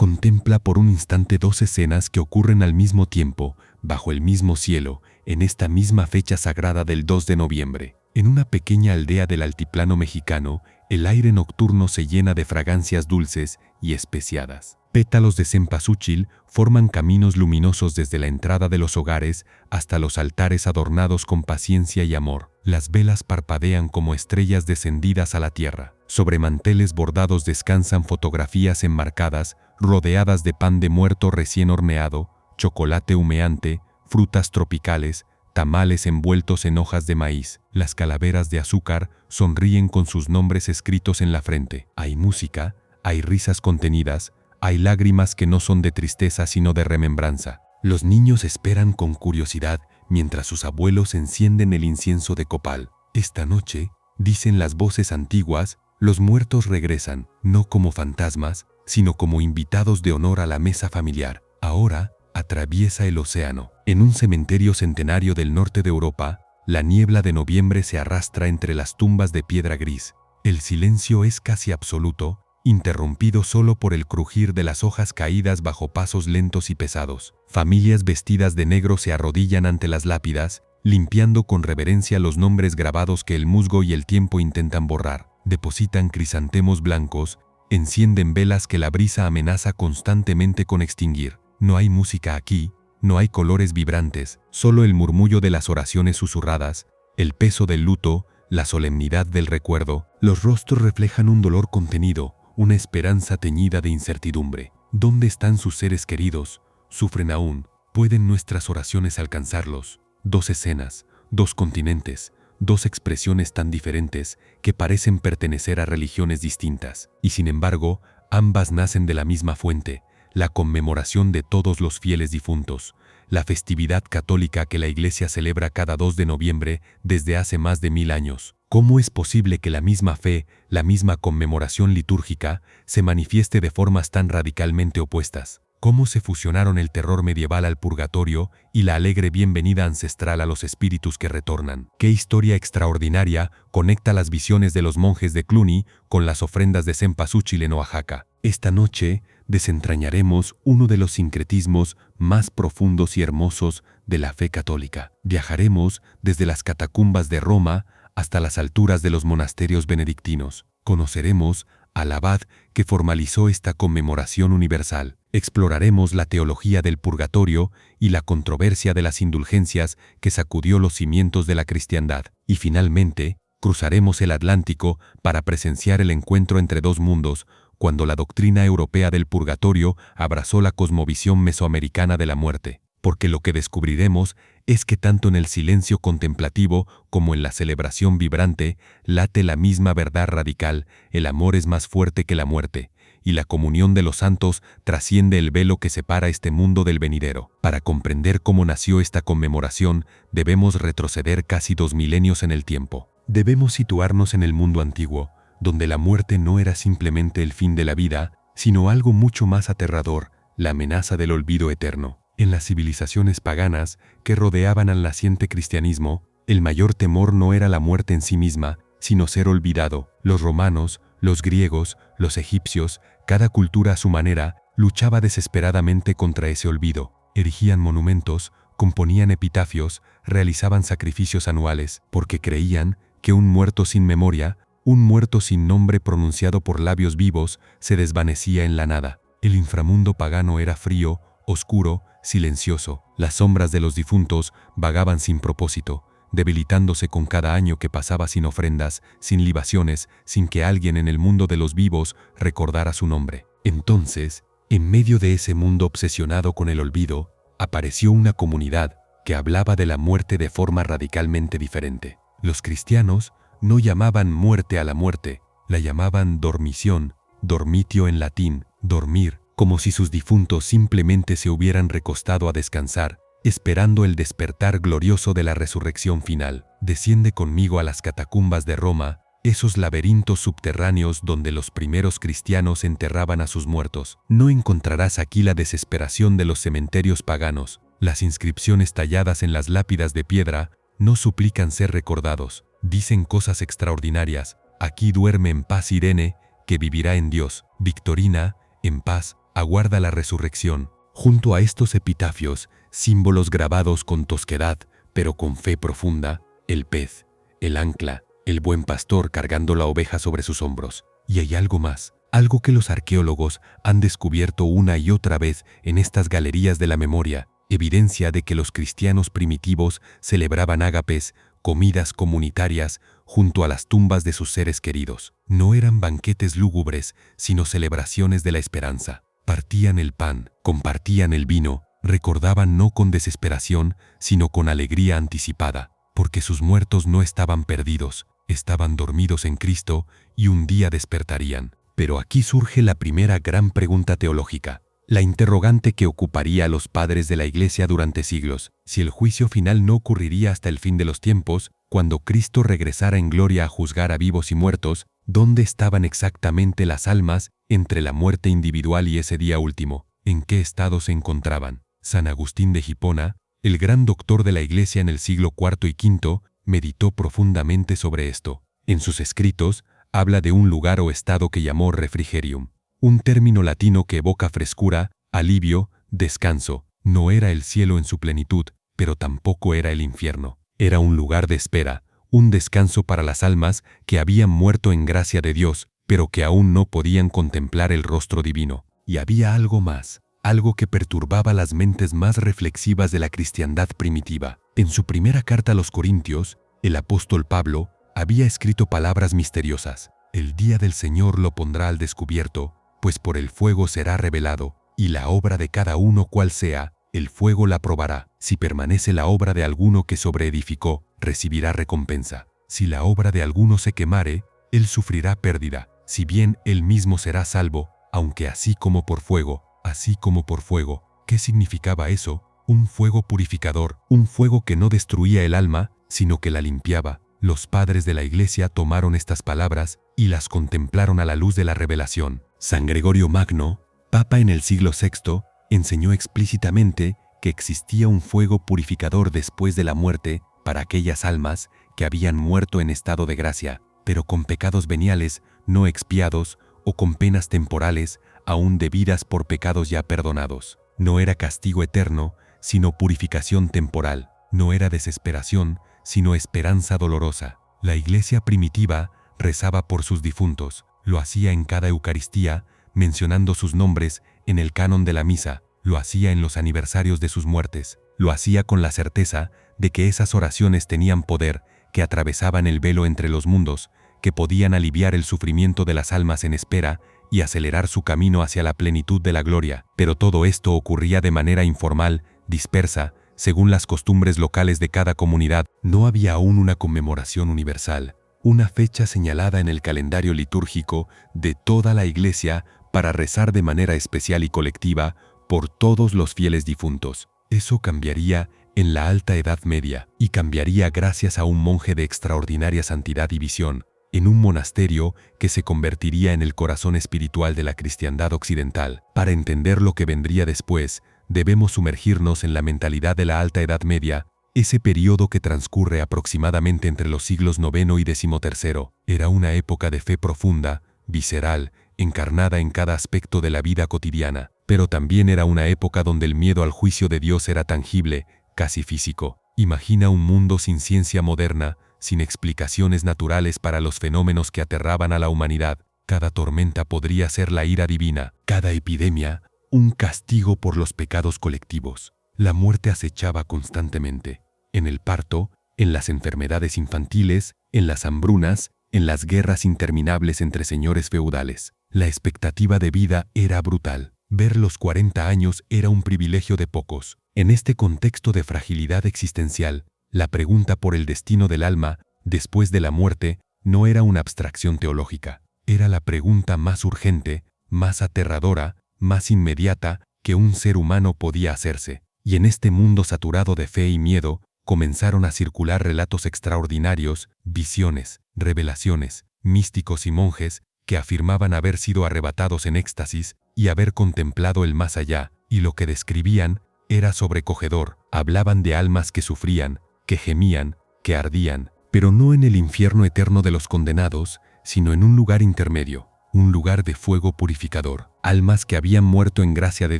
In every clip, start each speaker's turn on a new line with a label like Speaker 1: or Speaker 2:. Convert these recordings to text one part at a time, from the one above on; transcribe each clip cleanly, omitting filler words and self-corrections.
Speaker 1: Contempla por un instante dos escenas que ocurren al mismo tiempo, bajo el mismo cielo, en esta misma fecha sagrada del 2 de noviembre. En una pequeña aldea del altiplano mexicano, el aire nocturno se llena de fragancias dulces y especiadas. Pétalos de cempasúchil forman caminos luminosos desde la entrada de los hogares hasta los altares adornados con paciencia y amor. Las velas parpadean como estrellas descendidas a la tierra. Sobre manteles bordados descansan fotografías enmarcadas, rodeadas de pan de muerto recién horneado, chocolate humeante, frutas tropicales, tamales envueltos en hojas de maíz. Las calaveras de azúcar sonríen con sus nombres escritos en la frente. Hay música, hay risas contenidas, hay lágrimas que no son de tristeza sino de remembranza. Los niños esperan con curiosidad mientras sus abuelos encienden el incienso de copal. Esta noche, dicen las voces antiguas, los muertos regresan, no como fantasmas, sino como invitados de honor a la mesa familiar. Ahora, atraviesa el océano. En un cementerio centenario del norte de Europa, la niebla de noviembre se arrastra entre las tumbas de piedra gris. El silencio es casi absoluto, interrumpido solo por el crujir de las hojas caídas bajo pasos lentos y pesados. Familias vestidas de negro se arrodillan ante las lápidas, limpiando con reverencia los nombres grabados que el musgo y el tiempo intentan borrar. Depositan crisantemos blancos, encienden velas que la brisa amenaza constantemente con extinguir. No hay música aquí, no hay colores vibrantes, solo el murmullo de las oraciones susurradas, el peso del luto, la solemnidad del recuerdo. Los rostros reflejan un dolor contenido, una esperanza teñida de incertidumbre. ¿Dónde están sus seres queridos? ¿Sufren aún? ¿Pueden nuestras oraciones alcanzarlos? Dos escenas, dos continentes, dos expresiones tan diferentes que parecen pertenecer a religiones distintas. Y sin embargo, ambas nacen de la misma fuente, la conmemoración de todos los fieles difuntos, la festividad católica que la Iglesia celebra cada 2 de noviembre desde hace más de 1000 años. ¿Cómo es posible que la misma fe, la misma conmemoración litúrgica, se manifieste de formas tan radicalmente opuestas? ¿Cómo se fusionaron el terror medieval al purgatorio y la alegre bienvenida ancestral a los espíritus que retornan? ¿Qué historia extraordinaria conecta las visiones de los monjes de Cluny con las ofrendas de cempasúchil en Oaxaca? Esta noche desentrañaremos uno de los sincretismos más profundos y hermosos de la fe católica. Viajaremos desde las catacumbas de Roma hasta las alturas de los monasterios benedictinos. Conoceremos al abad que formalizó esta conmemoración universal. Exploraremos la teología del purgatorio y la controversia de las indulgencias que sacudió los cimientos de la cristiandad. Y finalmente, cruzaremos el Atlántico para presenciar el encuentro entre dos mundos, cuando la doctrina europea del purgatorio abrazó la cosmovisión mesoamericana de la muerte. Porque lo que descubriremos es que tanto en el silencio contemplativo como en la celebración vibrante late la misma verdad radical: el amor es más fuerte que la muerte, y la comunión de los santos trasciende el velo que separa este mundo del venidero. Para comprender cómo nació esta conmemoración, debemos retroceder casi 2 milenios en el tiempo. Debemos situarnos en el mundo antiguo, donde la muerte no era simplemente el fin de la vida, sino algo mucho más aterrador, la amenaza del olvido eterno. En las civilizaciones paganas que rodeaban al naciente cristianismo, el mayor temor no era la muerte en sí misma, sino ser olvidado. Los romanos, los griegos, los egipcios, cada cultura a su manera, luchaba desesperadamente contra ese olvido. Erigían monumentos, componían epitafios, realizaban sacrificios anuales, porque creían que un muerto sin memoria, un muerto sin nombre pronunciado por labios vivos, se desvanecía en la nada. El inframundo pagano era frío, oscuro, silencioso. Las sombras de los difuntos vagaban sin propósito, debilitándose con cada año que pasaba sin ofrendas, sin libaciones, sin que alguien en el mundo de los vivos recordara su nombre. Entonces, en medio de ese mundo obsesionado con el olvido, apareció una comunidad que hablaba de la muerte de forma radicalmente diferente. Los cristianos no llamaban muerte a la muerte, la llamaban dormición, dormitio en latín, dormir, como si sus difuntos simplemente se hubieran recostado a descansar, esperando el despertar glorioso de la resurrección final. Desciende conmigo a las catacumbas de Roma, esos laberintos subterráneos donde los primeros cristianos enterraban a sus muertos. No encontrarás aquí la desesperación de los cementerios paganos. Las inscripciones talladas en las lápidas de piedra no suplican ser recordados, dicen cosas extraordinarias. Aquí duerme en paz Irene, que vivirá en Dios. Victorina, en paz. aguarda la resurrección. Junto a estos epitafios, símbolos grabados con tosquedad, pero con fe profunda, el pez, el ancla, el buen pastor cargando la oveja sobre sus hombros. Y hay algo más, algo que los arqueólogos han descubierto una y otra vez en estas galerías de la memoria, evidencia de que los cristianos primitivos celebraban ágapes, comidas comunitarias, junto a las tumbas de sus seres queridos. No eran banquetes lúgubres, sino celebraciones de la esperanza. Partían el pan, compartían el vino, recordaban no con desesperación, sino con alegría anticipada, porque sus muertos no estaban perdidos, estaban dormidos en Cristo y un día despertarían. Pero aquí surge la primera gran pregunta teológica, la interrogante que ocuparía a los padres de la Iglesia durante siglos: si el juicio final no ocurriría hasta el fin de los tiempos, cuando Cristo regresara en gloria a juzgar a vivos y muertos, ¿dónde estaban exactamente las almas entre la muerte individual y ese día último? ¿En qué estado se encontraban? San Agustín de Hipona, el gran doctor de la Iglesia en el siglo IV y V, meditó profundamente sobre esto. En sus escritos, habla de un lugar o estado que llamó refrigerium, un término latino que evoca frescura, alivio, descanso. No era el cielo en su plenitud, pero tampoco era el infierno. Era un lugar de espera, un descanso para las almas que habían muerto en gracia de Dios, pero que aún no podían contemplar el rostro divino. Y había algo más, algo que perturbaba las mentes más reflexivas de la cristiandad primitiva. En su primera carta a los Corintios, el apóstol Pablo había escrito palabras misteriosas: el día del Señor lo pondrá al descubierto, pues por el fuego será revelado, y la obra de cada uno cual sea, el fuego la probará. Si permanece la obra de alguno que sobreedificó, recibirá recompensa. Si la obra de alguno se quemare, él sufrirá pérdida, si bien él mismo será salvo, aunque así como por fuego, así como por fuego. ¿Qué significaba eso? Un fuego purificador, un fuego que no destruía el alma, sino que la limpiaba. Los padres de la Iglesia tomaron estas palabras y las contemplaron a la luz de la revelación. San Gregorio Magno, papa en el siglo VI, enseñó explícitamente que existía un fuego purificador después de la muerte para aquellas almas que habían muerto en estado de gracia, pero con pecados veniales no expiados o con penas temporales aún debidas por pecados ya perdonados. No era castigo eterno, sino purificación temporal. No era desesperación, sino esperanza dolorosa. La Iglesia primitiva rezaba por sus difuntos. Lo hacía en cada Eucaristía, mencionando sus nombres en el canon de la misa. Lo hacía en los aniversarios de sus muertes. Lo hacía con la certeza de que esas oraciones tenían poder, que atravesaban el velo entre los mundos, que podían aliviar el sufrimiento de las almas en espera y acelerar su camino hacia la plenitud de la gloria. Pero todo esto ocurría de manera informal, dispersa, según las costumbres locales de cada comunidad. No había aún una conmemoración universal, una fecha señalada en el calendario litúrgico de toda la Iglesia para rezar de manera especial y colectiva por todos los fieles difuntos. Eso cambiaría en la Alta Edad Media, y cambiaría gracias a un monje de extraordinaria santidad y visión, en un monasterio que se convertiría en el corazón espiritual de la cristiandad occidental. Para entender lo que vendría después, debemos sumergirnos en la mentalidad de la Alta Edad Media. Ese periodo que transcurre aproximadamente entre los siglos IX y XIII era una época de fe profunda, visceral, encarnada en cada aspecto de la vida cotidiana, pero también era una época donde el miedo al juicio de Dios era tangible, casi físico. Imagina un mundo sin ciencia moderna, sin explicaciones naturales para los fenómenos que aterraban a la humanidad. Cada tormenta podría ser la ira divina, cada epidemia, un castigo por los pecados colectivos. La muerte acechaba constantemente, en el parto, en las enfermedades infantiles, en las hambrunas, en las guerras interminables entre señores feudales. La expectativa de vida era brutal. Ver los 40 años era un privilegio de pocos. En este contexto de fragilidad existencial, la pregunta por el destino del alma después de la muerte no era una abstracción teológica. Era la pregunta más urgente, más aterradora, más inmediata que un ser humano podía hacerse. Y en este mundo saturado de fe y miedo, comenzaron a circular relatos extraordinarios, visiones, revelaciones, místicos y monjes que afirmaban haber sido arrebatados en éxtasis y haber contemplado el más allá, y lo que describían era sobrecogedor. Hablaban de almas que sufrían, que gemían, que ardían, pero no en el infierno eterno de los condenados, sino en un lugar intermedio, un lugar de fuego purificador. Almas que habían muerto en gracia de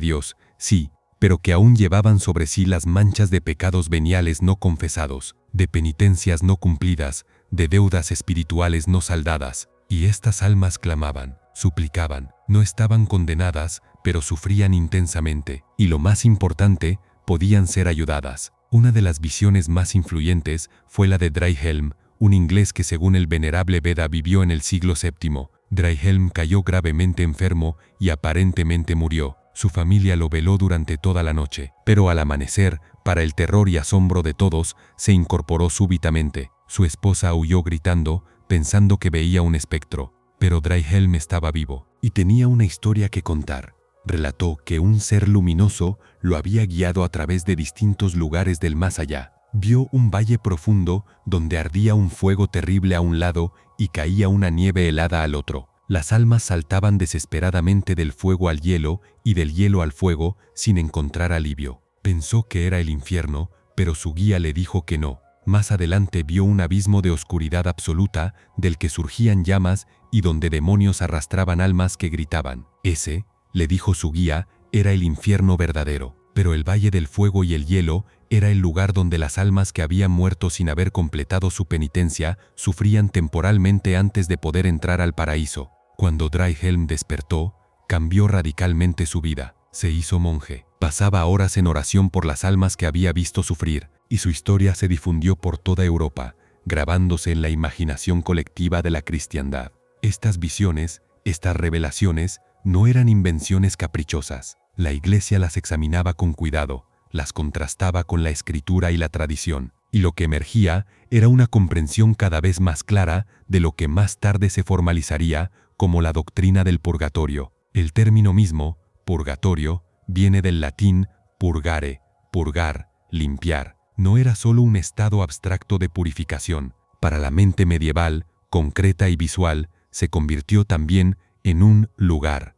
Speaker 1: Dios, sí, pero que aún llevaban sobre sí las manchas de pecados veniales no confesados, de penitencias no cumplidas, de deudas espirituales no saldadas. Y estas almas clamaban, suplicaban, no estaban condenadas, pero sufrían intensamente, y lo más importante, podían ser ayudadas. Una de las visiones más influyentes fue la de Dryhelm, un inglés que según el venerable Beda vivió en el siglo VII. Dryhelm cayó gravemente enfermo y aparentemente murió. Su familia lo veló durante toda la noche, pero al amanecer, para el terror y asombro de todos, se incorporó súbitamente. Su esposa huyó gritando, pensando que veía un espectro, pero Dryhelm estaba vivo y tenía una historia que contar. Relató que un ser luminoso lo había guiado a través de distintos lugares del más allá. Vio un valle profundo donde ardía un fuego terrible a un lado y caía una nieve helada al otro. Las almas saltaban desesperadamente del fuego al hielo y del hielo al fuego sin encontrar alivio. Pensó que era el infierno, pero su guía le dijo que no. Más adelante vio un abismo de oscuridad absoluta del que surgían llamas y donde demonios arrastraban almas que gritaban. Ese, le dijo su guía, era el infierno verdadero. Pero el valle del fuego y el hielo era el lugar donde las almas que habían muerto sin haber completado su penitencia sufrían temporalmente antes de poder entrar al paraíso. Cuando Dryhelm despertó, cambió radicalmente su vida. Se hizo monje. Pasaba horas en oración por las almas que había visto sufrir, y su historia se difundió por toda Europa, grabándose en la imaginación colectiva de la cristiandad. Estas visiones, estas revelaciones, no eran invenciones caprichosas. La Iglesia las examinaba con cuidado, las contrastaba con la Escritura y la tradición, y lo que emergía era una comprensión cada vez más clara de lo que más tarde se formalizaría como la doctrina del purgatorio. El término mismo, purgatorio, viene del latín purgare, purgar, limpiar. No era solo un estado abstracto de purificación. Para la mente medieval, concreta y visual, se convirtió también en un lugar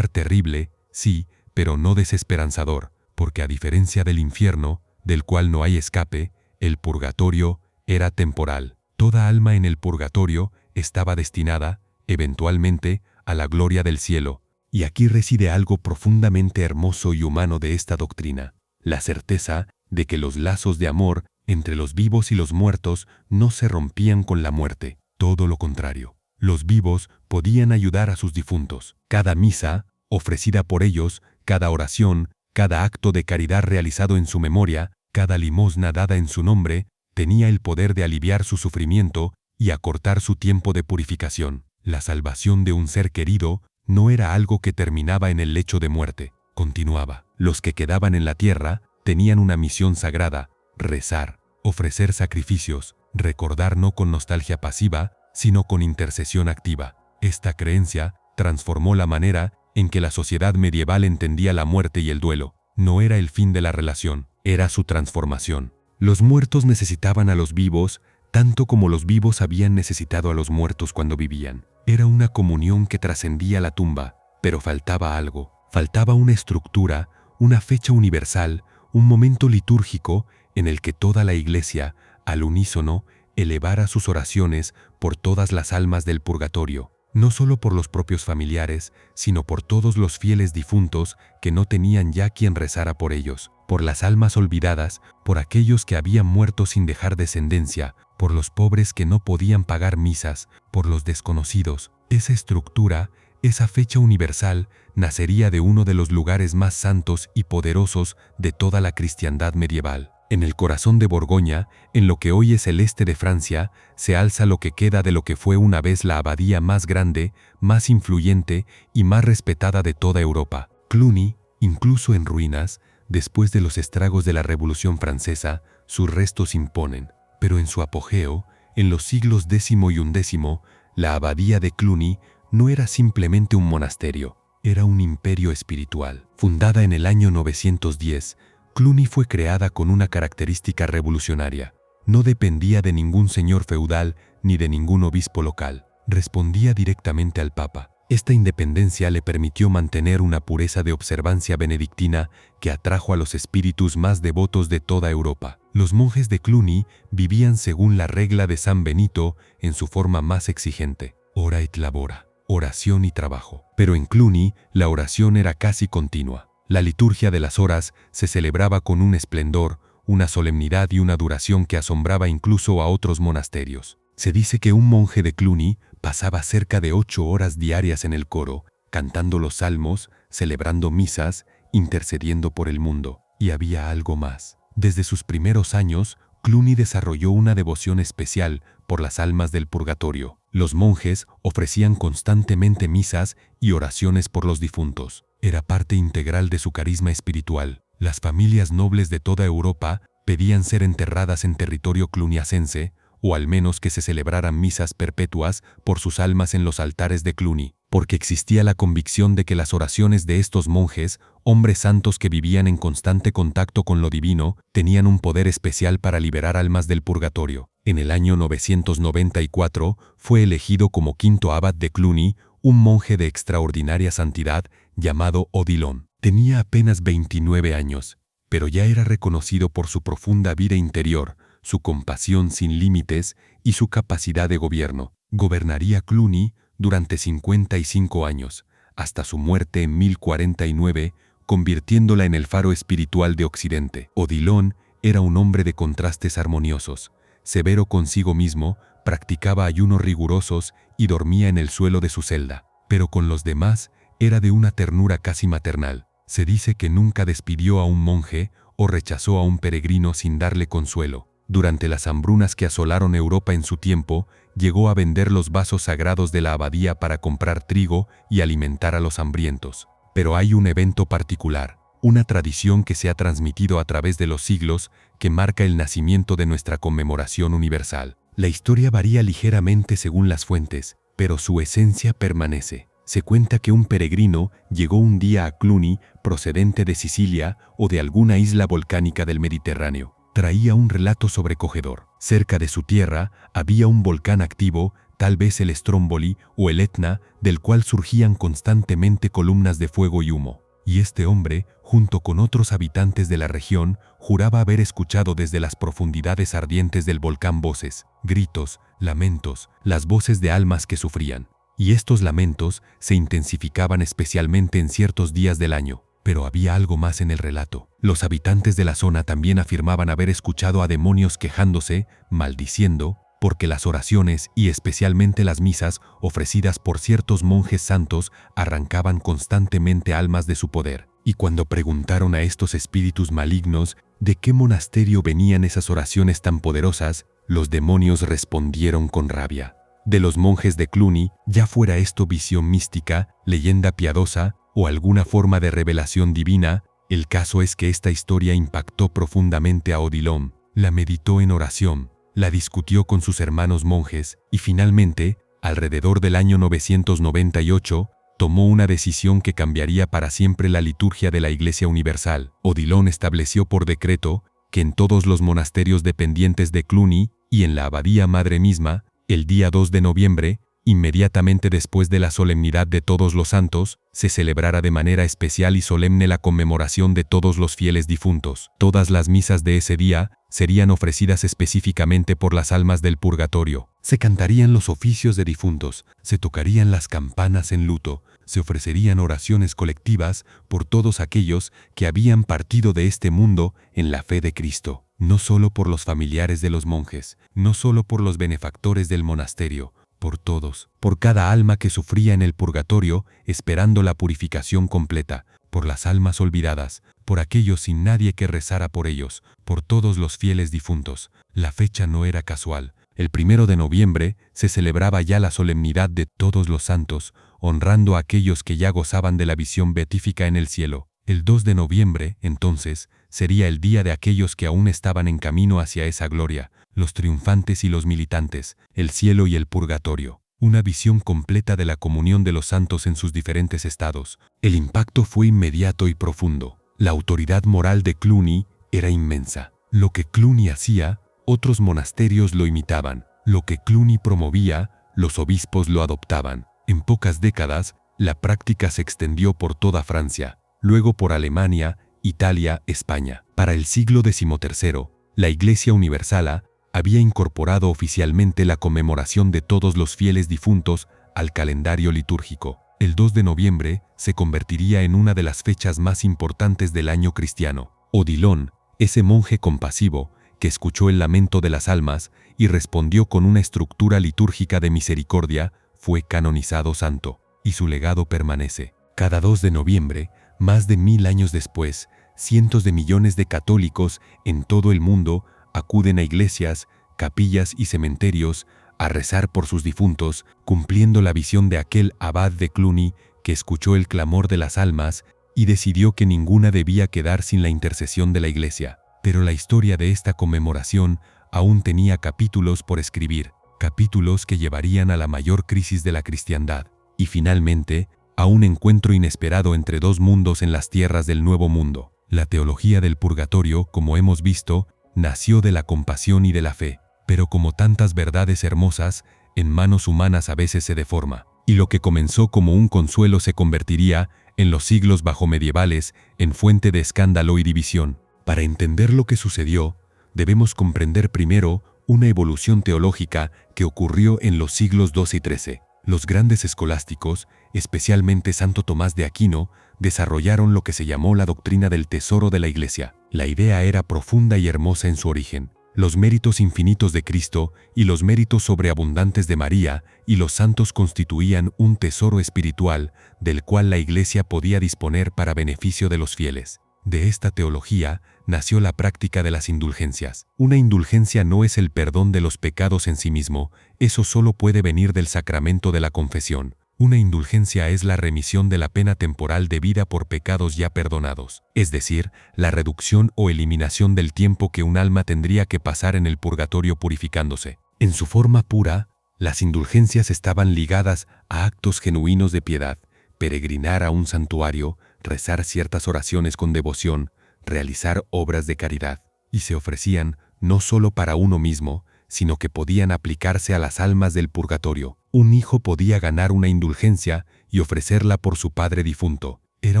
Speaker 1: terrible, sí, pero no desesperanzador, porque a diferencia del infierno, del cual no hay escape, el purgatorio era temporal. Toda alma en el purgatorio estaba destinada, eventualmente, a la gloria del cielo. Y aquí reside algo profundamente hermoso y humano de esta doctrina, la certeza de que los lazos de amor entre los vivos y los muertos no se rompían con la muerte, todo lo contrario. Los vivos podían ayudar a sus difuntos. Cada misa, ofrecida por ellos, cada oración, cada acto de caridad realizado en su memoria, cada limosna dada en su nombre, tenía el poder de aliviar su sufrimiento y acortar su tiempo de purificación. La salvación de un ser querido no era algo que terminaba en el lecho de muerte, continuaba. Los que quedaban en la tierra tenían una misión sagrada: rezar, ofrecer sacrificios, recordar no con nostalgia pasiva, sino con intercesión activa. Esta creencia transformó la manera en que la sociedad medieval entendía la muerte y el duelo. No era el fin de la relación, era su transformación. Los muertos necesitaban a los vivos tanto como los vivos habían necesitado a los muertos cuando vivían. Era una comunión que trascendía la tumba, pero faltaba algo. Faltaba una estructura, una fecha universal, un momento litúrgico en el que toda la Iglesia, al unísono, elevara sus oraciones por todas las almas del purgatorio, no solo por los propios familiares, sino por todos los fieles difuntos que no tenían ya quien rezara por ellos, por las almas olvidadas, por aquellos que habían muerto sin dejar descendencia, por los pobres que no podían pagar misas, por los desconocidos. Esa estructura, esa fecha universal, nacería de uno de los lugares más santos y poderosos de toda la cristiandad medieval. En el corazón de Borgoña, en lo que hoy es el este de Francia, se alza lo que queda de lo que fue una vez la abadía más grande, más influyente y más respetada de toda Europa. Cluny, incluso en ruinas, después de los estragos de la Revolución Francesa, sus restos imponen. Pero en su apogeo, en los siglos X y XI, la abadía de Cluny no era simplemente un monasterio, era un imperio espiritual. Fundada en el año 910, Cluny fue creada con una característica revolucionaria. No dependía de ningún señor feudal ni de ningún obispo local. Respondía directamente al Papa. Esta independencia le permitió mantener una pureza de observancia benedictina que atrajo a los espíritus más devotos de toda Europa. Los monjes de Cluny vivían según la regla de San Benito en su forma más exigente: ora et labora. oración y trabajo. Pero en Cluny, la oración era casi continua. La liturgia de las horas se celebraba con un esplendor, una solemnidad y una duración que asombraba incluso a otros monasterios. Se dice que un monje de Cluny pasaba cerca de 8 horas diarias en el coro, cantando los salmos, celebrando misas, intercediendo por el mundo. Y había algo más. Desde sus primeros años, Cluny desarrolló una devoción especial por las almas del purgatorio. Los monjes ofrecían constantemente misas y oraciones por los difuntos. Era parte integral de su carisma espiritual. Las familias nobles de toda Europa pedían ser enterradas en territorio cluniacense, o al menos que se celebraran misas perpetuas por sus almas en los altares de Cluny, porque existía la convicción de que las oraciones de estos monjes, hombres santos que vivían en constante contacto con lo divino, tenían un poder especial para liberar almas del purgatorio. En el año 994 fue elegido como quinto abad de Cluny un monje de extraordinaria santidad llamado Odilon. Tenía apenas 29 años, pero ya era reconocido por su profunda vida interior, su compasión sin límites y su capacidad de gobierno. Gobernaría Cluny durante 55 años, hasta su muerte en 1049, convirtiéndola en el faro espiritual de Occidente. Odilon era un hombre de contrastes armoniosos, severo consigo mismo, practicaba ayunos rigurosos y dormía en el suelo de su celda, pero con los demás era de una ternura casi maternal. Se dice que nunca despidió a un monje o rechazó a un peregrino sin darle consuelo. Durante las hambrunas que asolaron Europa en su tiempo, llegó a vender los vasos sagrados de la abadía para comprar trigo y alimentar a los hambrientos. Pero hay un evento particular, una tradición que se ha transmitido a través de los siglos que marca el nacimiento de nuestra conmemoración universal. La historia varía ligeramente según las fuentes, pero su esencia permanece. Se cuenta que un peregrino llegó un día a Cluny procedente de Sicilia o de alguna isla volcánica del Mediterráneo. Traía un relato sobrecogedor. Cerca de su tierra había un volcán activo, tal vez el Stromboli o el Etna, del cual surgían constantemente columnas de fuego y humo. Y este hombre, junto con otros habitantes de la región, juraba haber escuchado desde las profundidades ardientes del volcán voces, gritos, lamentos, las voces de almas que sufrían. Y estos lamentos se intensificaban especialmente en ciertos días del año. Pero había algo más en el relato. Los habitantes de la zona también afirmaban haber escuchado a demonios quejándose, maldiciendo, porque las oraciones y especialmente las misas ofrecidas por ciertos monjes santos arrancaban constantemente almas de su poder. Y cuando preguntaron a estos espíritus malignos de qué monasterio venían esas oraciones tan poderosas, los demonios respondieron con rabia. De los monjes de Cluny, ya fuera esto visión mística, leyenda piadosa o alguna forma de revelación divina, el caso es que esta historia impactó profundamente a Odilon. La meditó en oración, la discutió con sus hermanos monjes y finalmente, alrededor del año 998, tomó una decisión que cambiaría para siempre la liturgia de la Iglesia Universal. Odilon estableció por decreto que en todos los monasterios dependientes de Cluny y en la abadía madre misma, el día 2 de noviembre, inmediatamente después de la solemnidad de todos los santos, se celebrara de manera especial y solemne la conmemoración de todos los fieles difuntos. Todas las misas de ese día serían ofrecidas específicamente por las almas del purgatorio. Se cantarían los oficios de difuntos, se tocarían las campanas en luto, se ofrecerían oraciones colectivas por todos aquellos que habían partido de este mundo en la fe de Cristo. No solo por los familiares de los monjes, no solo por los benefactores del monasterio, por todos, por cada alma que sufría en el purgatorio esperando la purificación completa, por las almas olvidadas, por aquellos sin nadie que rezara por ellos, por todos los fieles difuntos. La fecha no era casual. El 1 de noviembre se celebraba ya la solemnidad de todos los santos, honrando a aquellos que ya gozaban de la visión beatífica en el cielo. El 2 de noviembre, entonces, sería el día de aquellos que aún estaban en camino hacia esa gloria, los triunfantes y los militantes, el cielo y el purgatorio. Una visión completa de la comunión de los santos en sus diferentes estados. El impacto fue inmediato y profundo. La autoridad moral de Cluny era inmensa. Lo que Cluny hacía, otros monasterios lo imitaban. Lo que Cluny promovía, los obispos lo adoptaban. En pocas décadas, la práctica se extendió por toda Francia, luego por Alemania, Italia, España. Para el siglo XIII, la Iglesia Universal había incorporado oficialmente la conmemoración de todos los fieles difuntos al calendario litúrgico. El 2 de noviembre se convertiría en una de las fechas más importantes del año cristiano. Odilon, ese monje compasivo, que escuchó el lamento de las almas y respondió con una estructura litúrgica de misericordia, fue canonizado santo, y su legado permanece. Cada 2 de noviembre, más de 1000 años después, cientos de millones de católicos en todo el mundo acuden a iglesias, capillas y cementerios a rezar por sus difuntos, cumpliendo la visión de aquel abad de Cluny que escuchó el clamor de las almas y decidió que ninguna debía quedar sin la intercesión de la Iglesia. Pero la historia de esta conmemoración aún tenía capítulos por escribir, capítulos que llevarían a la mayor crisis de la cristiandad, y finalmente, a un encuentro inesperado entre dos mundos en las tierras del Nuevo Mundo. La teología del purgatorio, como hemos visto, nació de la compasión y de la fe, pero como tantas verdades hermosas, en manos humanas a veces se deforma, y lo que comenzó como un consuelo se convertiría, en los siglos bajomedievales, en fuente de escándalo y división. Para entender lo que sucedió, debemos comprender primero una evolución teológica que ocurrió en los siglos XII y XIII. Los grandes escolásticos, especialmente Santo Tomás de Aquino, desarrollaron lo que se llamó la doctrina del tesoro de la Iglesia. La idea era profunda y hermosa en su origen. Los méritos infinitos de Cristo y los méritos sobreabundantes de María y los santos constituían un tesoro espiritual del cual la Iglesia podía disponer para beneficio de los fieles. De esta teología nació la práctica de las indulgencias. Una indulgencia no es el perdón de los pecados en sí mismo, eso solo puede venir del sacramento de la confesión. Una indulgencia es la remisión de la pena temporal debida por pecados ya perdonados, es decir, la reducción o eliminación del tiempo que un alma tendría que pasar en el purgatorio purificándose. En su forma pura, las indulgencias estaban ligadas a actos genuinos de piedad, peregrinar a un santuario, rezar ciertas oraciones con devoción, realizar obras de caridad, y se ofrecían no solo para uno mismo, sino que podían aplicarse a las almas del purgatorio. Un hijo podía ganar una indulgencia y ofrecerla por su padre difunto. Era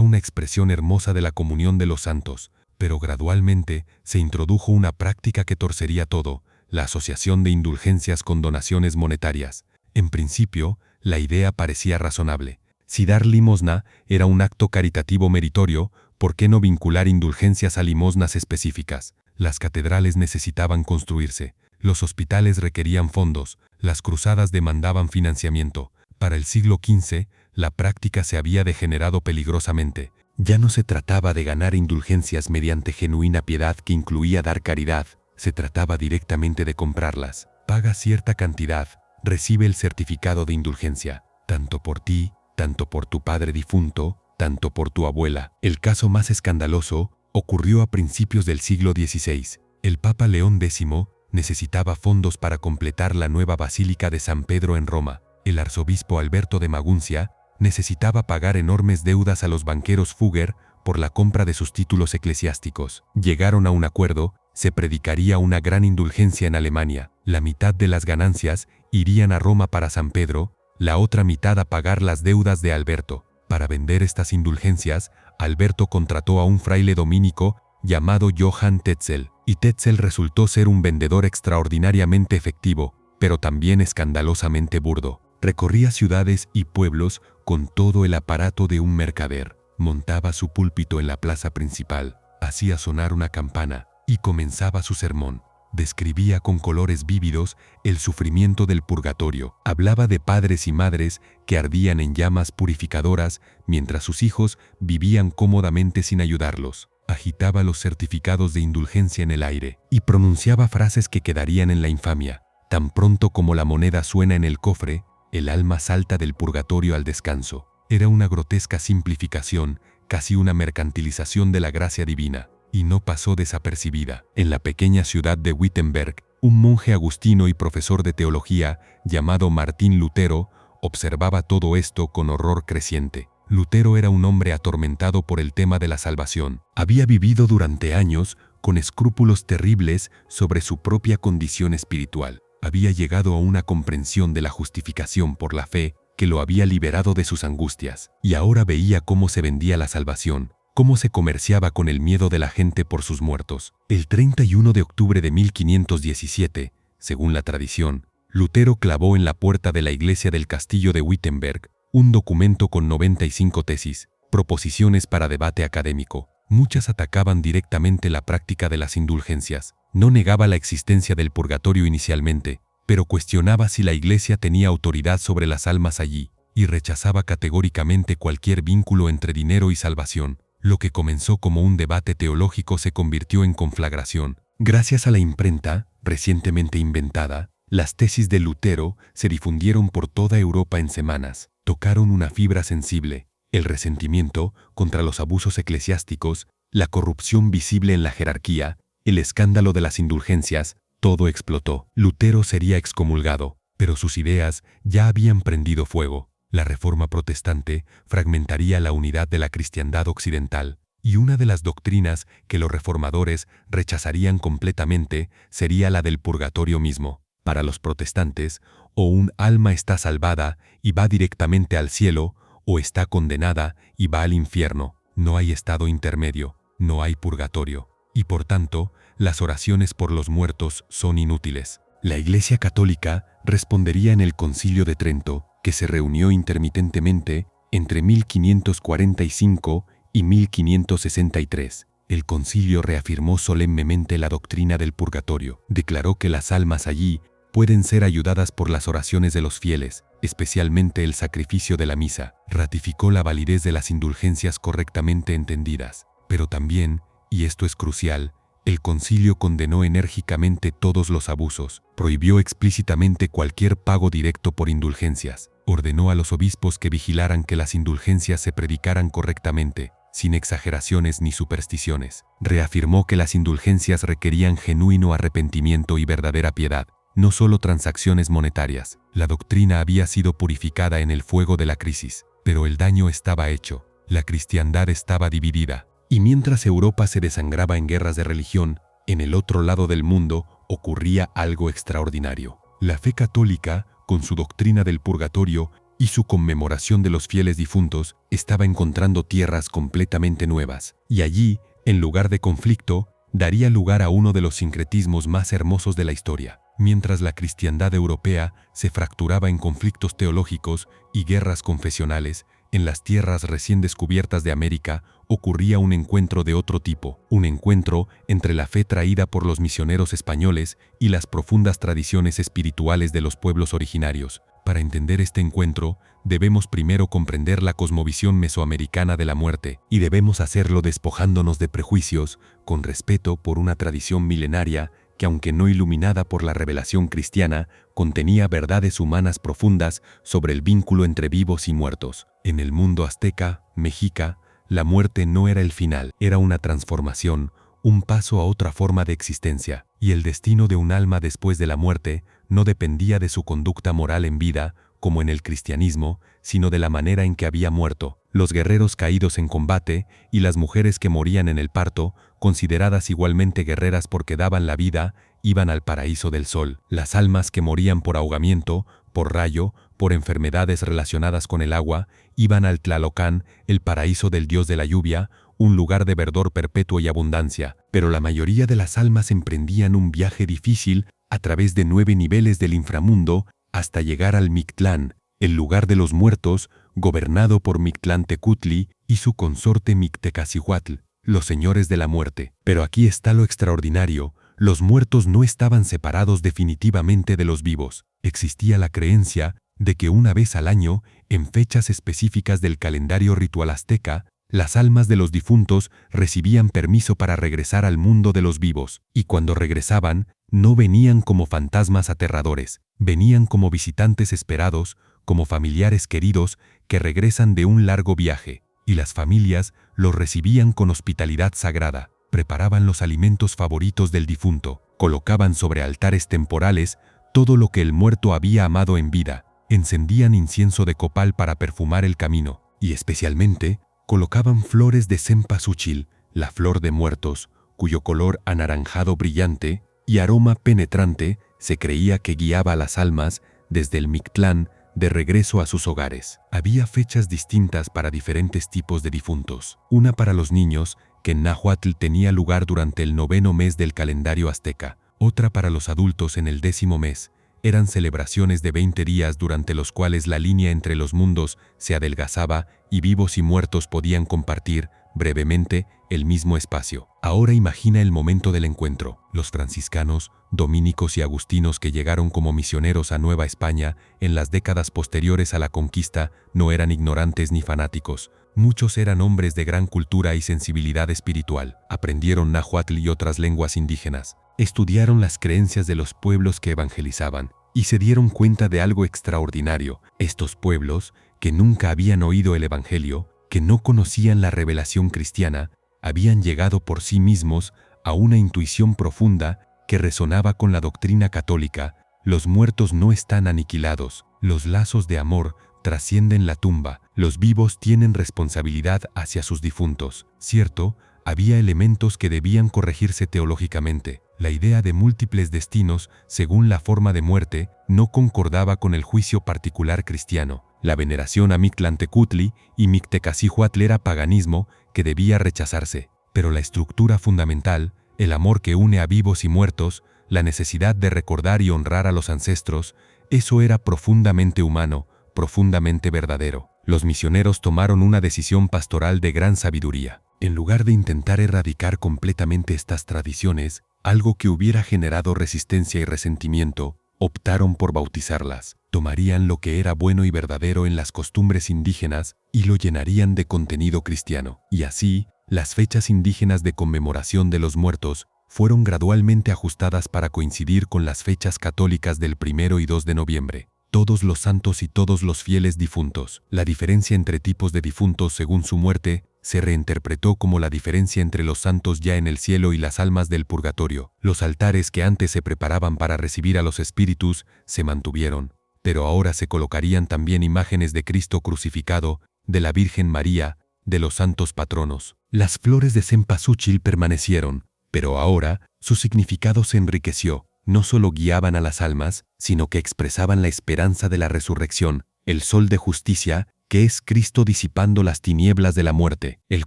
Speaker 1: una expresión hermosa de la comunión de los santos, pero gradualmente se introdujo una práctica que torcería todo, la asociación de indulgencias con donaciones monetarias. En principio, la idea parecía razonable. Si dar limosna era un acto caritativo meritorio, ¿por qué no vincular indulgencias a limosnas específicas? Las catedrales necesitaban construirse, los hospitales requerían fondos, las cruzadas demandaban financiamiento. Para el siglo XV, la práctica se había degenerado peligrosamente. Ya no se trataba de ganar indulgencias mediante genuina piedad que incluía dar caridad, se trataba directamente de comprarlas. Paga cierta cantidad, recibe el certificado de indulgencia, tanto por ti, tanto por tu padre difunto, tanto por tu abuela. El caso más escandaloso ocurrió a principios del siglo XVI. El Papa León X necesitaba fondos para completar la nueva Basílica de San Pedro en Roma. El arzobispo Alberto de Maguncia necesitaba pagar enormes deudas a los banqueros Fugger por la compra de sus títulos eclesiásticos. Llegaron a un acuerdo, se predicaría una gran indulgencia en Alemania. La mitad de las ganancias irían a Roma para San Pedro, la otra mitad a pagar las deudas de Alberto. Para vender estas indulgencias, Alberto contrató a un fraile dominico llamado Johann Tetzel, y Tetzel resultó ser un vendedor extraordinariamente efectivo, pero también escandalosamente burdo. Recorría ciudades y pueblos con todo el aparato de un mercader. Montaba su púlpito en la plaza principal, hacía sonar una campana y comenzaba su sermón. Describía con colores vívidos el sufrimiento del purgatorio. Hablaba de padres y madres que ardían en llamas purificadoras mientras sus hijos vivían cómodamente sin ayudarlos. Agitaba los certificados de indulgencia en el aire y pronunciaba frases que quedarían en la infamia. Tan pronto como la moneda suena en el cofre, el alma salta del purgatorio al descanso. Era una grotesca simplificación, casi una mercantilización de la gracia divina. Y no pasó desapercibida. En la pequeña ciudad de Wittenberg, un monje agustino y profesor de teología, llamado Martín Lutero, observaba todo esto con horror creciente. Lutero era un hombre atormentado por el tema de la salvación. Había vivido durante años con escrúpulos terribles sobre su propia condición espiritual. Había llegado a una comprensión de la justificación por la fe que lo había liberado de sus angustias, y ahora veía cómo se vendía la salvación, cómo se comerciaba con el miedo de la gente por sus muertos. El 31 de octubre de 1517, según la tradición, Lutero clavó en la puerta de la iglesia del castillo de Wittenberg un documento con 95 tesis, proposiciones para debate académico. Muchas atacaban directamente la práctica de las indulgencias. No negaba la existencia del purgatorio inicialmente, pero cuestionaba si la iglesia tenía autoridad sobre las almas allí, y rechazaba categóricamente cualquier vínculo entre dinero y salvación. Lo que comenzó como un debate teológico se convirtió en conflagración. Gracias a la imprenta, recientemente inventada, las tesis de Lutero se difundieron por toda Europa en semanas. Tocaron una fibra sensible: el resentimiento contra los abusos eclesiásticos, la corrupción visible en la jerarquía, el escándalo de las indulgencias. Todo explotó. Lutero sería excomulgado, pero sus ideas ya habían prendido fuego. La Reforma protestante fragmentaría la unidad de la cristiandad occidental, y una de las doctrinas que los reformadores rechazarían completamente sería la del purgatorio mismo. Para los protestantes, o un alma está salvada y va directamente al cielo, o está condenada y va al infierno. No hay estado intermedio, no hay purgatorio, y por tanto, las oraciones por los muertos son inútiles. La Iglesia Católica respondería en el Concilio de Trento, que se reunió intermitentemente entre 1545 y 1563. El concilio reafirmó solemnemente la doctrina del purgatorio. Declaró que las almas allí pueden ser ayudadas por las oraciones de los fieles, especialmente el sacrificio de la misa. Ratificó la validez de las indulgencias correctamente entendidas. Pero también, y esto es crucial, el concilio condenó enérgicamente todos los abusos, prohibió explícitamente cualquier pago directo por indulgencias, ordenó a los obispos que vigilaran que las indulgencias se predicaran correctamente, sin exageraciones ni supersticiones. Reafirmó que las indulgencias requerían genuino arrepentimiento y verdadera piedad, no solo transacciones monetarias. La doctrina había sido purificada en el fuego de la crisis, pero el daño estaba hecho. La cristiandad estaba dividida. Y mientras Europa se desangraba en guerras de religión, en el otro lado del mundo ocurría algo extraordinario. La fe católica, con su doctrina del purgatorio y su conmemoración de los fieles difuntos, estaba encontrando tierras completamente nuevas. Y allí, en lugar de conflicto, daría lugar a uno de los sincretismos más hermosos de la historia. Mientras la cristiandad europea se fracturaba en conflictos teológicos y guerras confesionales, en las tierras recién descubiertas de América ocurría un encuentro de otro tipo, un encuentro entre la fe traída por los misioneros españoles y las profundas tradiciones espirituales de los pueblos originarios. Para entender este encuentro, debemos primero comprender la cosmovisión mesoamericana de la muerte, y debemos hacerlo despojándonos de prejuicios, con respeto por una tradición milenaria que, aunque no iluminada por la revelación cristiana, contenía verdades humanas profundas sobre el vínculo entre vivos y muertos. En el mundo azteca, mexica, la muerte no era el final, era una transformación, un paso a otra forma de existencia, y el destino de un alma después de la muerte no dependía de su conducta moral en vida, como en el cristianismo, sino de la manera en que había muerto. Los guerreros caídos en combate y las mujeres que morían en el parto, consideradas igualmente guerreras porque daban la vida, iban al paraíso del sol. Las almas que morían por ahogamiento, por rayo, por enfermedades relacionadas con el agua, iban al Tlalocán, el paraíso del dios de la lluvia, un lugar de verdor perpetuo y abundancia. Pero la mayoría de las almas emprendían un viaje difícil a través de 9 niveles del inframundo hasta llegar al Mictlán, el lugar de los muertos, gobernado por Mictlantecutli y su consorte Mictecacihuatl, los señores de la muerte. Pero aquí está lo extraordinario: los muertos no estaban separados definitivamente de los vivos. Existía la creencia de que una vez al año, en fechas específicas del calendario ritual azteca, las almas de los difuntos recibían permiso para regresar al mundo de los vivos, y cuando regresaban, no venían como fantasmas aterradores, venían como visitantes esperados, como familiares queridos que regresan de un largo viaje, y las familias los recibían con hospitalidad sagrada, preparaban los alimentos favoritos del difunto, colocaban sobre altares temporales todo lo que el muerto había amado en vida, encendían incienso de copal para perfumar el camino, y especialmente colocaban flores de cempasúchil, la flor de muertos, cuyo color anaranjado brillante y aroma penetrante se creía que guiaba a las almas desde el Mictlán de regreso a sus hogares. Había fechas distintas para diferentes tipos de difuntos. Una para los niños, que en náhuatl tenía lugar durante el 9º mes del calendario azteca. Otra para los adultos en el 10º mes, eran celebraciones de 20 días durante los cuales la línea entre los mundos se adelgazaba y vivos y muertos podían compartir, brevemente, el mismo espacio. Ahora imagina el momento del encuentro. Los franciscanos, dominicos y agustinos que llegaron como misioneros a Nueva España en las décadas posteriores a la conquista no eran ignorantes ni fanáticos. Muchos eran hombres de gran cultura y sensibilidad espiritual. Aprendieron náhuatl y otras lenguas indígenas. Estudiaron las creencias de los pueblos que evangelizaban y se dieron cuenta de algo extraordinario. Estos pueblos, que nunca habían oído el evangelio, que no conocían la revelación cristiana, habían llegado por sí mismos a una intuición profunda que resonaba con la doctrina católica. Los muertos no están aniquilados, los lazos de amor trascienden la tumba, los vivos tienen responsabilidad hacia sus difuntos. Cierto, había elementos que debían corregirse teológicamente. La idea de múltiples destinos según la forma de muerte no concordaba con el juicio particular cristiano. La veneración a Mictlantecutli y Mictecacihuatl era paganismo que debía rechazarse. Pero la estructura fundamental, el amor que une a vivos y muertos, la necesidad de recordar y honrar a los ancestros, eso era profundamente humano, profundamente verdadero. Los misioneros tomaron una decisión pastoral de gran sabiduría. En lugar de intentar erradicar completamente estas tradiciones, algo que hubiera generado resistencia y resentimiento, optaron por bautizarlas. Tomarían lo que era bueno y verdadero en las costumbres indígenas y lo llenarían de contenido cristiano. Y así, las fechas indígenas de conmemoración de los muertos fueron gradualmente ajustadas para coincidir con las fechas católicas del 1 y 2 de noviembre. Todos los santos y todos los fieles difuntos. La diferencia entre tipos de difuntos según su muerte se reinterpretó como la diferencia entre los santos ya en el cielo y las almas del purgatorio. Los altares que antes se preparaban para recibir a los espíritus se mantuvieron, pero ahora se colocarían también imágenes de Cristo crucificado, de la Virgen María, de los santos patronos. Las flores de cempasúchil permanecieron, pero ahora su significado se enriqueció. No solo guiaban a las almas, sino que expresaban la esperanza de la resurrección, el sol de justicia, que es Cristo disipando las tinieblas de la muerte. El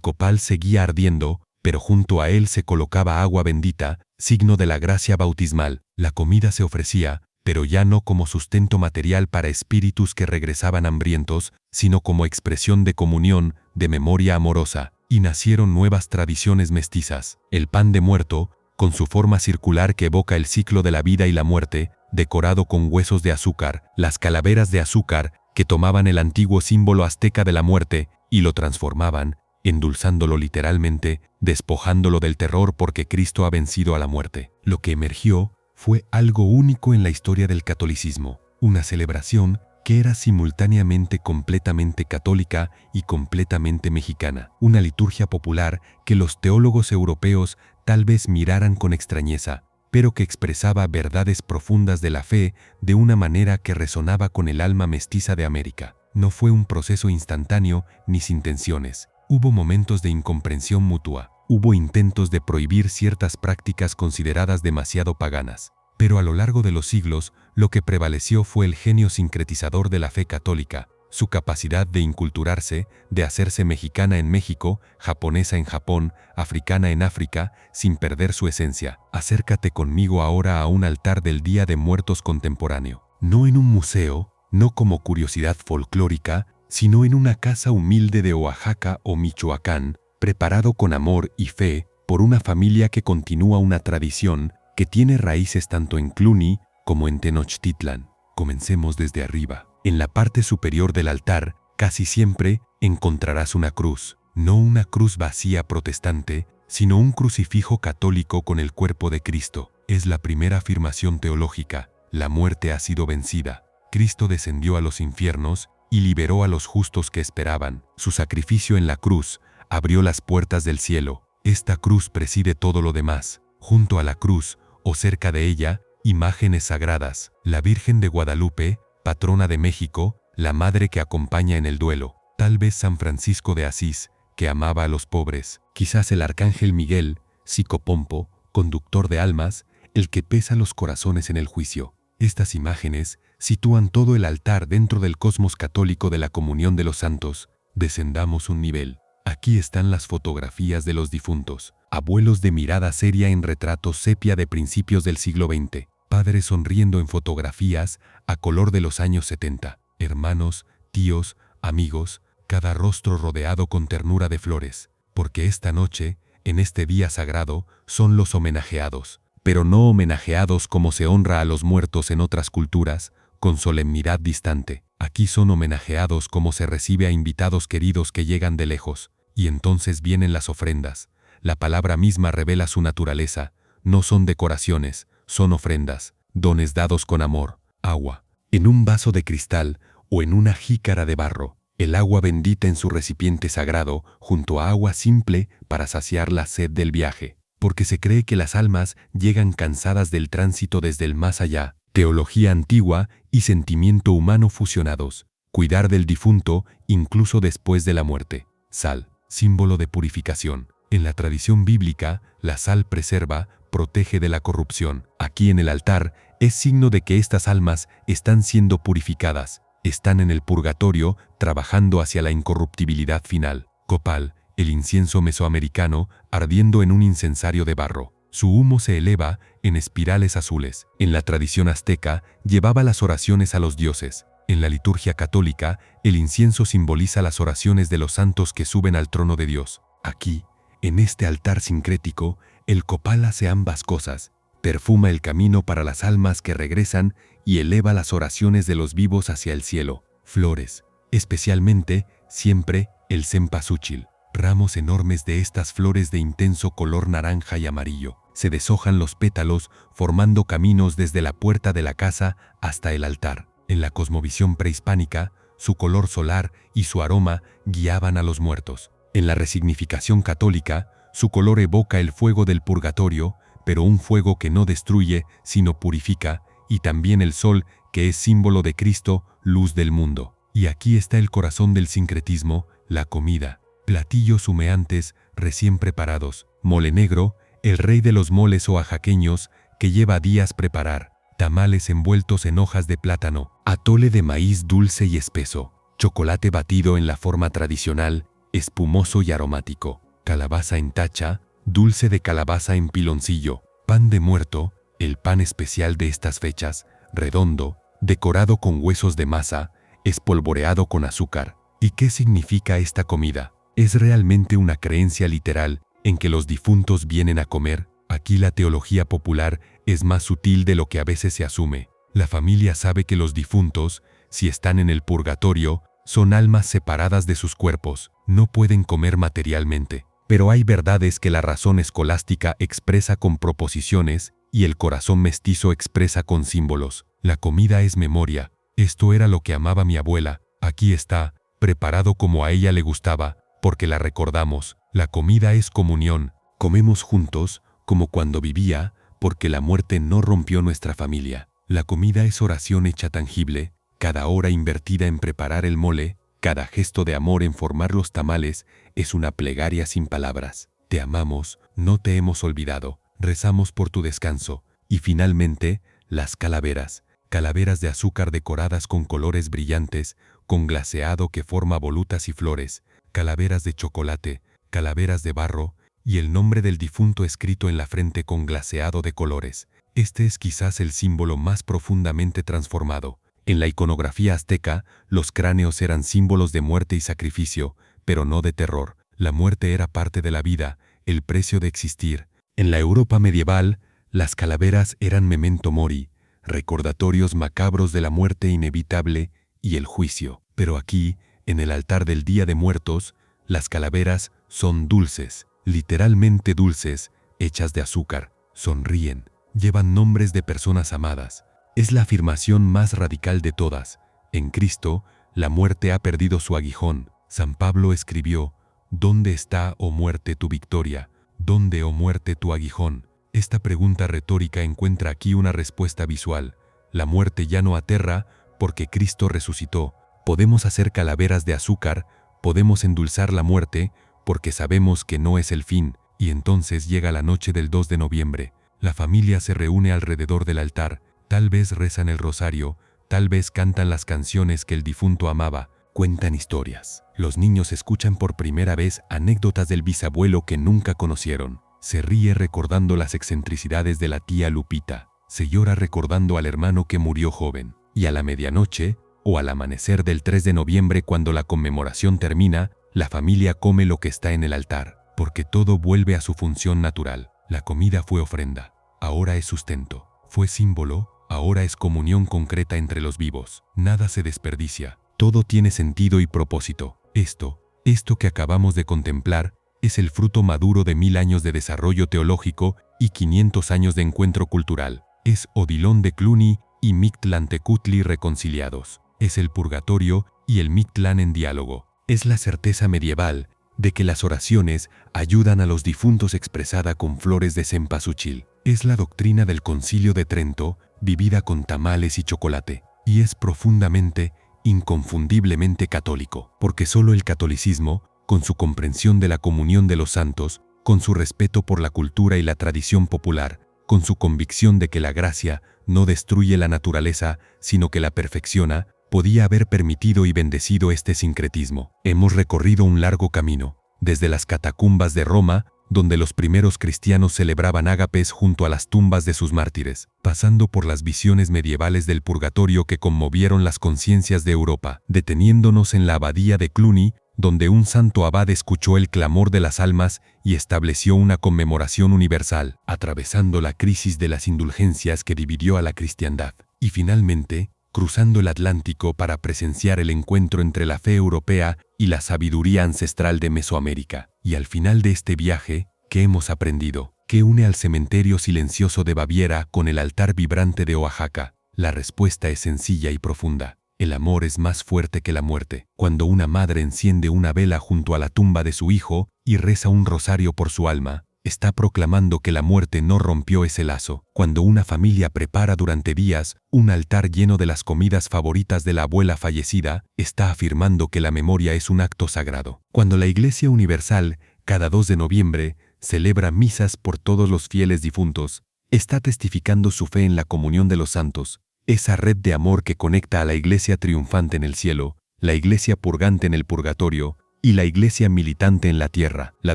Speaker 1: copal seguía ardiendo, pero junto a él se colocaba agua bendita, signo de la gracia bautismal. La comida se ofrecía, pero ya no como sustento material para espíritus que regresaban hambrientos, sino como expresión de comunión, de memoria amorosa. Y nacieron nuevas tradiciones mestizas. El pan de muerto, con su forma circular que evoca el ciclo de la vida y la muerte, decorado con huesos de azúcar, las calaveras de azúcar, que tomaban el antiguo símbolo azteca de la muerte y lo transformaban, endulzándolo literalmente, despojándolo del terror porque Cristo ha vencido a la muerte. Lo que emergió fue algo único en la historia del catolicismo, una celebración que era simultáneamente completamente católica y completamente mexicana, una liturgia popular que los teólogos europeos tal vez miraran con extrañeza, pero que expresaba verdades profundas de la fe de una manera que resonaba con el alma mestiza de América. No fue un proceso instantáneo ni sin tensiones. Hubo momentos de incomprensión mutua. Hubo intentos de prohibir ciertas prácticas consideradas demasiado paganas. Pero a lo largo de los siglos, lo que prevaleció fue el genio sincretizador de la fe católica, su capacidad de inculturarse, de hacerse mexicana en México, japonesa en Japón, africana en África, sin perder su esencia. Acércate conmigo ahora a un altar del Día de Muertos contemporáneo. No en un museo, no como curiosidad folclórica, sino en una casa humilde de Oaxaca o Michoacán, preparado con amor y fe por una familia que continúa una tradición que tiene raíces tanto en Cluny como en Tenochtitlan. Comencemos desde arriba. En la parte superior del altar, casi siempre encontrarás una cruz, no una cruz vacía protestante, sino un crucifijo católico con el cuerpo de Cristo. Es la primera afirmación teológica. La muerte ha sido vencida. Cristo descendió a los infiernos y liberó a los justos que esperaban. Su sacrificio en la cruz abrió las puertas del cielo. Esta cruz preside todo lo demás. Junto a la cruz, o cerca de ella, imágenes sagradas. La Virgen de Guadalupe, patrona de México, la madre que acompaña en el duelo. Tal vez San Francisco de Asís, que amaba a los pobres. Quizás el Arcángel Miguel, psicopompo, conductor de almas, el que pesa los corazones en el juicio. Estas imágenes sitúan todo el altar dentro del cosmos católico de la comunión de los santos. Descendamos un nivel. Aquí están las fotografías de los difuntos, abuelos de mirada seria en retratos sepia de principios del siglo XX, Padres sonriendo en fotografías a color de los años 70. Hermanos, tíos, amigos, cada rostro rodeado con ternura de flores. Porque esta noche, en este día sagrado, son los homenajeados. Pero no homenajeados como se honra a los muertos en otras culturas, con solemnidad distante. Aquí son homenajeados como se recibe a invitados queridos que llegan de lejos. Y entonces vienen las ofrendas. La palabra misma revela su naturaleza. No son decoraciones, son ofrendas, dones dados con amor, agua, en un vaso de cristal o en una jícara de barro. El agua bendita en su recipiente sagrado, junto a agua simple para saciar la sed del viaje. Porque se cree que las almas llegan cansadas del tránsito desde el más allá. Teología antigua y sentimiento humano fusionados. Cuidar del difunto incluso después de la muerte. Sal, símbolo de purificación. En la tradición bíblica, la sal preserva, protege de la corrupción. Aquí en el altar es signo de que estas almas están siendo purificadas. Están en el purgatorio trabajando hacia la incorruptibilidad final. Copal, el incienso mesoamericano, ardiendo en un incensario de barro. Su humo se eleva en espirales azules. En la tradición azteca, llevaba las oraciones a los dioses. En la liturgia católica, el incienso simboliza las oraciones de los santos que suben al trono de Dios. Aquí, en este altar sincrético, el copal hace ambas cosas. Perfuma el camino para las almas que regresan y eleva las oraciones de los vivos hacia el cielo. Flores, especialmente, siempre, el cempasúchil. Ramos enormes de estas flores de intenso color naranja y amarillo. Se deshojan los pétalos, formando caminos desde la puerta de la casa hasta el altar. En la cosmovisión prehispánica, su color solar y su aroma guiaban a los muertos. En la resignificación católica, su color evoca el fuego del purgatorio, pero un fuego que no destruye, sino purifica, y también el sol, que es símbolo de Cristo, luz del mundo. Y aquí está el corazón del sincretismo, la comida. Platillos humeantes, recién preparados. Mole negro, el rey de los moles oaxaqueños, que lleva días preparar. Tamales envueltos en hojas de plátano. Atole de maíz dulce y espeso. Chocolate batido en la forma tradicional, espumoso y aromático. Calabaza en tacha, dulce de calabaza en piloncillo. Pan de muerto, el pan especial de estas fechas, redondo, decorado con huesos de masa, espolvoreado con azúcar. ¿Y qué significa esta comida? ¿Es realmente una creencia literal en que los difuntos vienen a comer? Aquí la teología popular es más sutil de lo que a veces se asume. La familia sabe que los difuntos, si están en el purgatorio, son almas separadas de sus cuerpos, no pueden comer materialmente. Pero hay verdades que la razón escolástica expresa con proposiciones y el corazón mestizo expresa con símbolos. La comida es memoria. Esto era lo que amaba mi abuela. Aquí está, preparado como a ella le gustaba, porque la recordamos. La comida es comunión. Comemos juntos, como cuando vivía, porque la muerte no rompió nuestra familia. La comida es oración hecha tangible. Cada hora invertida en preparar el mole, cada gesto de amor en formar los tamales, es una plegaria sin palabras. Te amamos, no te hemos olvidado, rezamos por tu descanso. Y finalmente, las calaveras. Calaveras de azúcar decoradas con colores brillantes, con glaseado que forma volutas y flores, calaveras de chocolate, calaveras de barro, y el nombre del difunto escrito en la frente con glaseado de colores. Este es quizás el símbolo más profundamente transformado. En la iconografía azteca, los cráneos eran símbolos de muerte y sacrificio, pero no de terror. La muerte era parte de la vida, el precio de existir. En la Europa medieval, las calaveras eran memento mori, recordatorios macabros de la muerte inevitable y el juicio. Pero aquí, en el altar del Día de Muertos, las calaveras son dulces, literalmente dulces, hechas de azúcar, sonríen, llevan nombres de personas amadas. Es la afirmación más radical de todas. En Cristo, la muerte ha perdido su aguijón. San Pablo escribió, ¿dónde está, oh muerte, tu victoria? ¿Dónde, oh muerte, tu aguijón? Esta pregunta retórica encuentra aquí una respuesta visual. La muerte ya no aterra porque Cristo resucitó. Podemos hacer calaveras de azúcar, podemos endulzar la muerte porque sabemos que no es el fin. Y entonces llega la noche del 2 de noviembre. La familia se reúne alrededor del altar. Tal vez rezan el rosario, tal vez cantan las canciones que el difunto amaba, cuentan historias. Los niños escuchan por primera vez anécdotas del bisabuelo que nunca conocieron. Se ríe recordando las excentricidades de la tía Lupita. Se llora recordando al hermano que murió joven. Y a la medianoche, o al amanecer del 3 de noviembre, cuando la conmemoración termina, la familia come lo que está en el altar, porque todo vuelve a su función natural. La comida fue ofrenda, ahora es sustento. Fue símbolo, ahora es comunión concreta entre los vivos. Nada se desperdicia, todo tiene sentido y propósito. Esto que acabamos de contemplar, es el fruto maduro de 1000 años de desarrollo teológico y 500 años de encuentro cultural. Es Odilon de Cluny y Mictlantecutli reconciliados. Es el purgatorio y el Mictlán en diálogo. Es la certeza medieval de que las oraciones ayudan a los difuntos expresada con flores de cempasúchil. Es la doctrina del Concilio de Trento, vivida con tamales y chocolate. Y es profundamente, inconfundiblemente católico, porque solo el catolicismo, con su comprensión de la comunión de los santos, con su respeto por la cultura y la tradición popular, con su convicción de que la gracia no destruye la naturaleza, sino que la perfecciona, podía haber permitido y bendecido este sincretismo. Hemos recorrido un largo camino, desde las catacumbas de Roma, donde los primeros cristianos celebraban ágapes junto a las tumbas de sus mártires, pasando por las visiones medievales del purgatorio que conmovieron las conciencias de Europa, deteniéndonos en la abadía de Cluny, donde un santo abad escuchó el clamor de las almas y estableció una conmemoración universal, atravesando la crisis de las indulgencias que dividió a la cristiandad. Y finalmente, cruzando el Atlántico para presenciar el encuentro entre la fe europea y la sabiduría ancestral de Mesoamérica. Y al final de este viaje, ¿qué hemos aprendido? ¿Qué une al cementerio silencioso de Baviera con el altar vibrante de Oaxaca? La respuesta es sencilla y profunda. El amor es más fuerte que la muerte. Cuando una madre enciende una vela junto a la tumba de su hijo y reza un rosario por su alma, está proclamando que la muerte no rompió ese lazo. Cuando una familia prepara durante días un altar lleno de las comidas favoritas de la abuela fallecida, está afirmando que la memoria es un acto sagrado. Cuando la Iglesia Universal, cada 2 de noviembre, celebra misas por todos los fieles difuntos, está testificando su fe en la comunión de los santos, esa red de amor que conecta a la Iglesia triunfante en el cielo, la Iglesia purgante en el purgatorio y la Iglesia militante en la tierra. La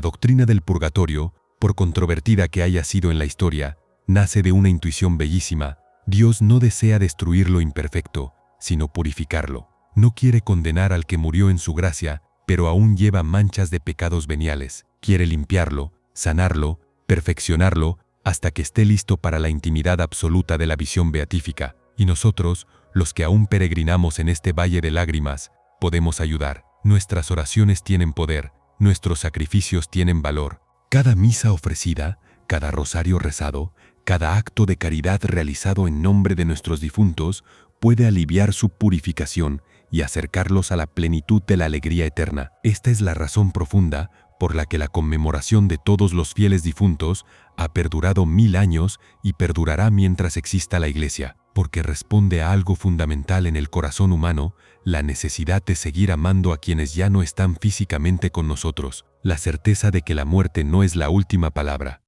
Speaker 1: doctrina del purgatorio, por controvertida que haya sido en la historia, nace de una intuición bellísima. Dios no desea destruir lo imperfecto, sino purificarlo. No quiere condenar al que murió en su gracia, pero aún lleva manchas de pecados veniales. Quiere limpiarlo, sanarlo, perfeccionarlo, hasta que esté listo para la intimidad absoluta de la visión beatífica. Y nosotros, los que aún peregrinamos en este valle de lágrimas, podemos ayudar. Nuestras oraciones tienen poder, nuestros sacrificios tienen valor. Cada misa ofrecida, cada rosario rezado, cada acto de caridad realizado en nombre de nuestros difuntos puede aliviar su purificación y acercarlos a la plenitud de la alegría eterna. Esta es la razón profunda por la que la conmemoración de todos los fieles difuntos ha perdurado 1000 años y perdurará mientras exista la Iglesia, porque responde a algo fundamental en el corazón humano, la necesidad de seguir amando a quienes ya no están físicamente con nosotros, la certeza de que la muerte no es la última palabra.